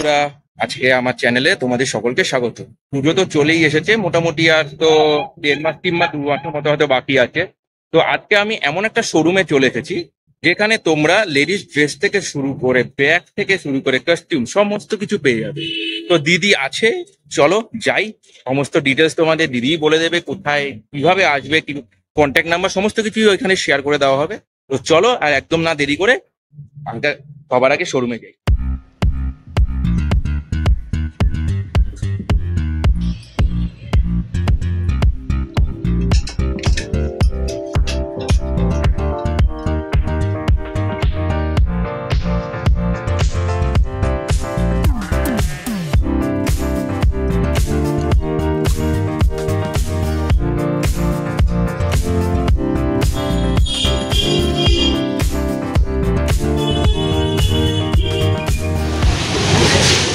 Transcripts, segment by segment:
বন্ধুরা, আজকে আমার চ্যানেলে তোমাদের সকলকে স্বাগত। পুজো তো চলেই এসেছে, মোটামুটি আর তো 1.5 মাস 3 মাস 2 মাসের মতো হয়তো বাকি আছে। তো আজকে আমি এমন একটা শোরুমে চলে এসেছি যেখানে তোমরা লেডিস ড্রেস থেকে শুরু করে ব্যাগ থেকে শুরু করে কস্টিউম সমস্ত কিছু পেয়ে যাবে। তো দিদি আছে, চলো যাই, সমস্ত ডিটেলস তোমাদের দিদি বলে দেবে, কোথায় কিভাবে আসবে, কি কন্ট্যাক্ট নাম্বার সমস্ত কিছু ওইখানে শেয়ার করে দেওয়া হবে। তো চলো আর একদম না দেরি করে সবার আগে শোরুমে যাই।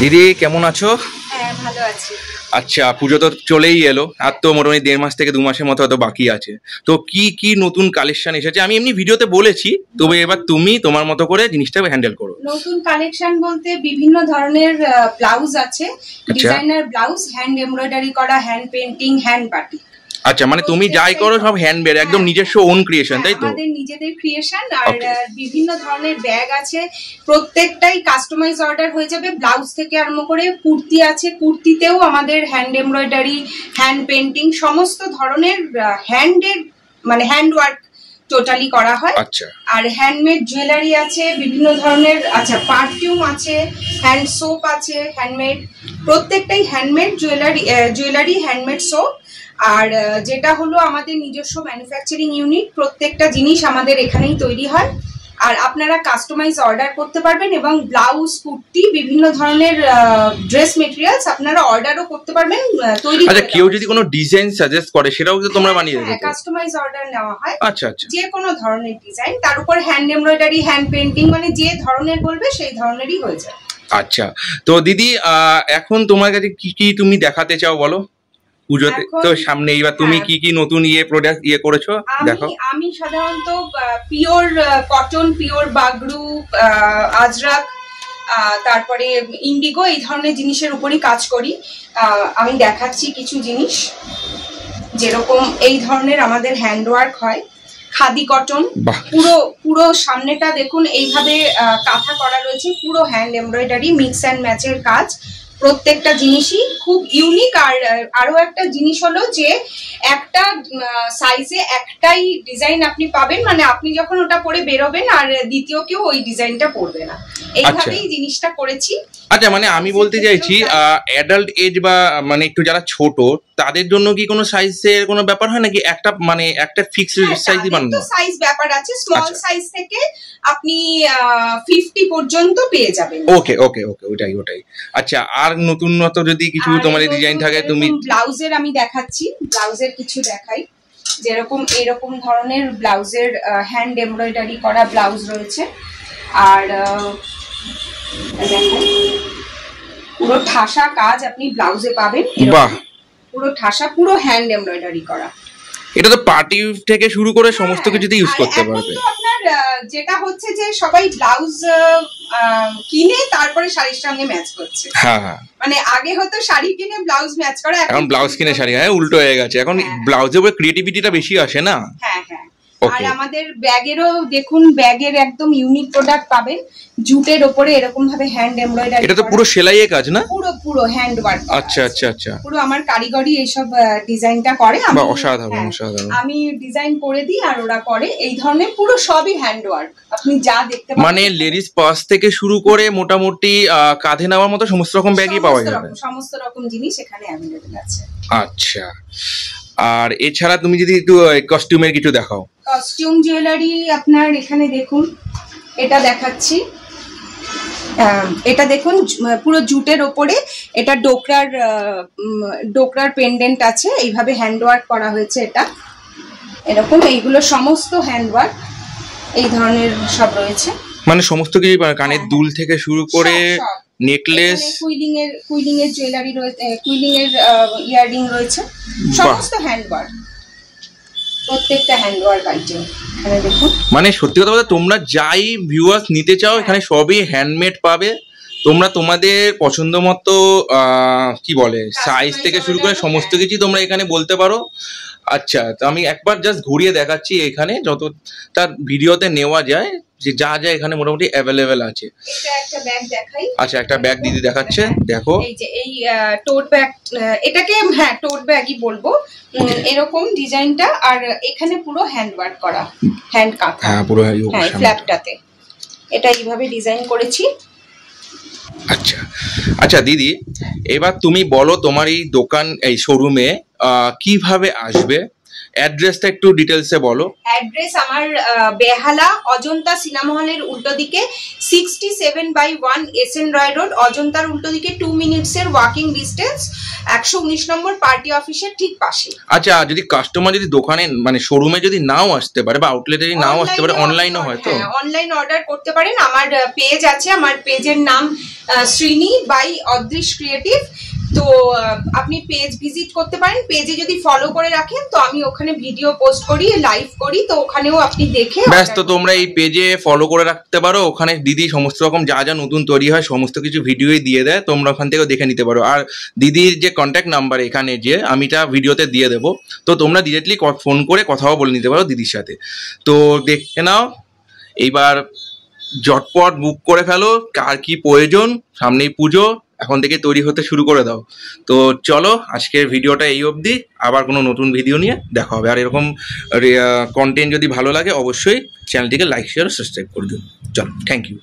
দিদি কেমন আছো? হ্যাঁ, ভালো আছি। আচ্ছা, পুজো তো চলেই এলো, আর তো মোটামুটি 1.5 মাস থেকে 2 মাসের মতো হয়তো বাকি আছে। তো কি কি নতুন কালেকশন এসেছে আমি এমনি ভিডিওতে বলেছি, তবে এবার তুমি তোমার মতো করে জিনিসটা হ্যান্ডেল করো। নতুন কালেকশন বলতে বিভিন্ন ধরনের ব্লাউজ আছে, ডিজাইনার ব্লাউজ, হ্যান্ড এমব্রয়ডারি করা, হ্যান্ড পেইন্টিং, হ্যান্ড বাটিক। আচ্ছা, মানে তুমি যাই করো সব হ্যান্ডমেড, একদম নিজস্ব ওন ক্রিয়েশন, তাই তো? আমাদের নিজেদের ক্রিয়েশন। আর বিভিন্ন ধরনের ব্যাগ আছে, প্রত্যেকটাই কাস্টমাইজ অর্ডার হয়ে যাবে। ব্লাউজ থেকে আরম্ভ করে কুর্তি আছে, কুর্তিতেও আমাদের হ্যান্ড এমব্রয়ডারি, হ্যান্ড পেইন্টিং সমস্ত ধরনের হ্যান্ডের মানে হ্যান্ড ওয়ার্ক টোটালি করা হয়। আচ্ছা, আর হ্যান্ডমেড জুয়েলারি আছে বিভিন্ন ধরনের। আচ্ছা, পারফিউম আছে, হ্যান্ড সোপ আছে, হ্যান্ডমেড, প্রত্যেকটাই হ্যান্ডমেড জুয়েলারি, হ্যান্ডমেড সোপ। আর যেটা হলো আমাদের নিজস্ব ম্যানুফ্যাকচারিং ইউনিট, প্রত্যেকটা জিনিস আমাদের এখানেই তৈরি হয়। আর আপনারা কাস্টমাইজ অর্ডার করতে পারবেন এবং ব্লাউজ, কুর্তি, বিভিন্ন ধরনের ড্রেস মেটেরিয়ালস আপনারা অর্ডারও করতে পারবেন তৈরি। আচ্ছা, কেউ যদি কোনো ডিজাইন সাজেস্ট করে সেটাও কি তোমরা বানিয়ে দেবে? হ্যাঁ, কাস্টমাইজ অর্ডার নেওয়া হয়। আচ্ছা আচ্ছা, যে কোনো ধরনের ডিজাইন, তার উপর হ্যান্ড এমব্রয়ডারি, হ্যান্ড পেইন্টিং, মানে যে ধরনের বলবে সেই ধরনেরই হয়ে যায়। আচ্ছা, তো দিদি এখন তোমার কাছে কি কি তুমি দেখাতে চাও বলো? পুজোতে তো সামনে, এবার তুমি কি কি নতুন প্রোডাক্ট করেছো দেখো। আমি সাধারণত pure cotton, pure Bagru, Ajrak, তারপরে ইন্ডিগো, এই ধরনের জিনিসের উপরই কাজ করি। আমি দেখাচ্ছি কিছু জিনিস, যেরকম এই ধরনের আমাদের হ্যান্ডওয়ার্ক হয়, খাদি কটন, পুরো সামনেটা দেখুন এইভাবে কাঁথা করা রয়েছে, পুরো হ্যান্ড এমব্রয়ডারি, মিক্স অ্যান্ড ম্যাচের কাজ। প্রত্যেকটা জিনিসই খুব ইউনিক। আর আরো একটা জিনিস হলো যে একটা সাইজে একটাই ডিজাইন আপনি পাবেন, মানে আপনি যখন ওটা পরে বেরোবেন আর দ্বিতীয় কেউ ওই ডিজাইনটা পরবে না, এইভাবেই জিনিসটা করেছি। আচ্ছা, মানে আমি বলতে চাইছি অ্যাডাল্ট এজ বা মানে একটু যারা ছোট তাদের জন্য কি কোনো সাইজের কোনো ব্যাপার হয় নাকি একটা মানে একটা ফিক্সড সাইজই বানানো? সাইজ ব্যাপার আছে, স্মল সাইজ থেকে আপনি 50 পর্যন্ত পেয়ে যাবেন। ওকে ওকে ওকে, ওটাই। আচ্ছা, আর নতুনত্ব যদি কিছু তোমার ডিজাইন থাকে তুমি। ব্লাউজের আমি দেখাচ্ছি, ব্লাউজের কিছু দেখাই, যেরকম এরকম ধরনের ব্লাউজের হ্যান্ড এমব্রয়ডারি করা ব্লাউজ রয়েছে। আর পুরো ঠাসা কাজ আপনি ব্লাউজে পাবেন। বাহ, পুরো ঠাসা, পুরো হ্যান্ড এমব্রয়ডারি করা। এটা তো পার্টি থেকে শুরু করে সমস্ত কিছুতে ইউজ করতে পারবে। আপনার যেটা হচ্ছে যে সবাই ব্লাউজ কিনে তারপরে শাড়ির সঙ্গে ম্যাচ করছে। হ্যাঁ, মানে আগে হতো শাড়ি কিনে ব্লাউজ ম্যাচ করা, এখন ব্লাউজ কিনে শাড়ি। হ্যাঁ, উল্টো হয়ে গেছে এখন। ব্লাউজের উপরে ক্রিয়েটিভিটিটা বেশি আসে না। হ্যাঁ। আর আমাদের ব্যাগেরও দেখুন, ব্যাগের একদম ইউনিক প্রোডাক্ট পাবেন, জুটের ওপরে এরকম ভাবে হ্যান্ড এমব্রয়ডারি। এটা তো পুরো সেলাইয়ের কাজ না? পুরো হ্যান্ড ওয়ার্ক। আচ্ছা, পুরো আমার কারিগরি এইসব ডিজাইনটা করে। অসাধারণ। আমি ডিজাইন করে দিই আর ওরা করে। এই ধরনের পুরো সবই হ্যান্ড ওয়ার্ক, আপনি যা দেখতে পাবেন। মানে লেডিস পার্স থেকে শুরু করে মোটামুটি কাঁধে নেওয়ার মতো সমস্ত রকম ব্যাগই পাওয়া যাবে। সমস্ত রকম জিনিস এখানে অ্যাভেলেবল আছে। আচ্ছা, আর এছাড়া তুমি যদি একটু কস্টিউমের কিছু দেখাও। কস্টিউম জুয়েলারি আপনার এখানে দেখুন, এটা দেখাচ্ছি। এটা দেখুন পুরো জুটের ওপরে, এটা ডোকরার পেন্ডেন্ট আছে, এইভাবে হ্যান্ডওয়ার্ক করা হয়েছে। এটা এরকম, এইগুলো সমস্ত হ্যান্ডওয়ার্ক, এই ধরনের সব রয়েছে। মানে সমস্ত কিছু, কানের দুল থেকে শুরু করে নেকলেস, কুইলিং এর জুয়েলারি রয়েছে, কুইলিং এর ইয়াররিং রয়েছে, সমস্ত হ্যান্ডওয়ার্ক, প্রত্যেকটা হ্যান্ডওয়ার্ক আইটেম এখানে দেখুন। মানে সত্যি কথা বলতে তোমরা যাই ভিউয়ার্স নিতে চাও এখানে সবই হ্যান্ডমেড পাবে, তোমরা তোমাদের পছন্দ মতো কি বলে সাইজ থেকে শুরু করে সমস্ত কিছু তোমরা এখানে বলতে পারো। আচ্ছা, তো আমি একবার জাস্ট ঘুরিয়ে দেখাচ্ছি এখানে যতটা ভিডিওতে নেওয়া যায়, যে যা যা এখানে মোটামুটি অ্যাভেলেবেল আছে। এটা একটা ব্যাগ দেখাই। আচ্ছা, একটা ব্যাগ দিদি দেখাচ্ছে, দেখো। এই যে এই টোট ব্যাগ, এটাকে হ্যাঁ টোট ব্যাগই বলবো। এরকম ডিজাইনটা, আর এখানে পুরো হ্যান্ড ওয়ার্ক করা, হ্যান্ড কাঁথা। হ্যাঁ, পুরো হ্যাঁ, ফ্ল্যাপটাতে এটা এইভাবে ডিজাইন করেছি। আচ্ছা আচ্ছা দিদি, এবার তুমি বলো তোমার এই দোকান, এই শোরুমে কিভাবে আসবে, অ্যাড্রেসটা একটু ডিটেলসে বলো। অ্যাড্রেস আমার বেহালা অজন্তা সিনেমা হলের উল্টো দিকে 67/1 SN রয় রোড, অজন্তার উল্টো দিকে 2 মিনিটসের ওয়াকিং ডিস্টেন্স, 119 নম্বর পার্টি অফিসের ঠিক পাশে। আচ্ছা, যদি কাস্টমার যদি দোকানে মানে শোরুমে যদি নাও আসতে পারে বা আউটলেটে যদি নাও আসতে পারে, অনলাইনও হয় তো? অনলাইন অর্ডার করতে পারেন। আমার পেজ আছে, আমার পেজের নাম শ্রীনি বাই অদৃশ ক্রিয়েটিভ। তো আপনি পেজ ভিজিট করতে পারেন। পেজে যদি ফলো করে রাখেন তো আমি ওখানে ভিডিও পোস্ট করি, লাইভ করি, তো ওখানেও আপনি দেখে ব্যাস। তো তোমরা এই পেজে ফলো করে রাখতে পারো, ওখানে দিদি সমস্ত রকম যা যা নতুন তৈরি হয় সমস্ত কিছু ভিডিওই দিয়ে দেয়, তোমরা ওখান থেকেও দেখে নিতে পারো। আর দিদির যে কন্ট্যাক্ট নাম্বার এখানে যে আমিটা ভিডিওতে দিয়ে দেবো, তো তোমরা ডিরেক্টলি ফোন করে কথাও বলে নিতে পারো দিদির সাথে। তো দেখে নাও, এইবার ঝটপট বুক করে ফেলো, কার কি প্রয়োজন, সামনেই পুজো, এখন থেকে তৈরি হতে শুরু করে দাও। তো চলো, আজকের ভিডিওটা এই অবধি, আবার কোনো নতুন ভিডিও নিয়ে দেখা হবে। আর এরকম কন্টেন্ট যদি ভালো লাগে অবশ্যই চ্যানেলটিকে লাইক শেয়ার সাবস্ক্রাইব করে দিও। চলো, থ্যাংক ইউ।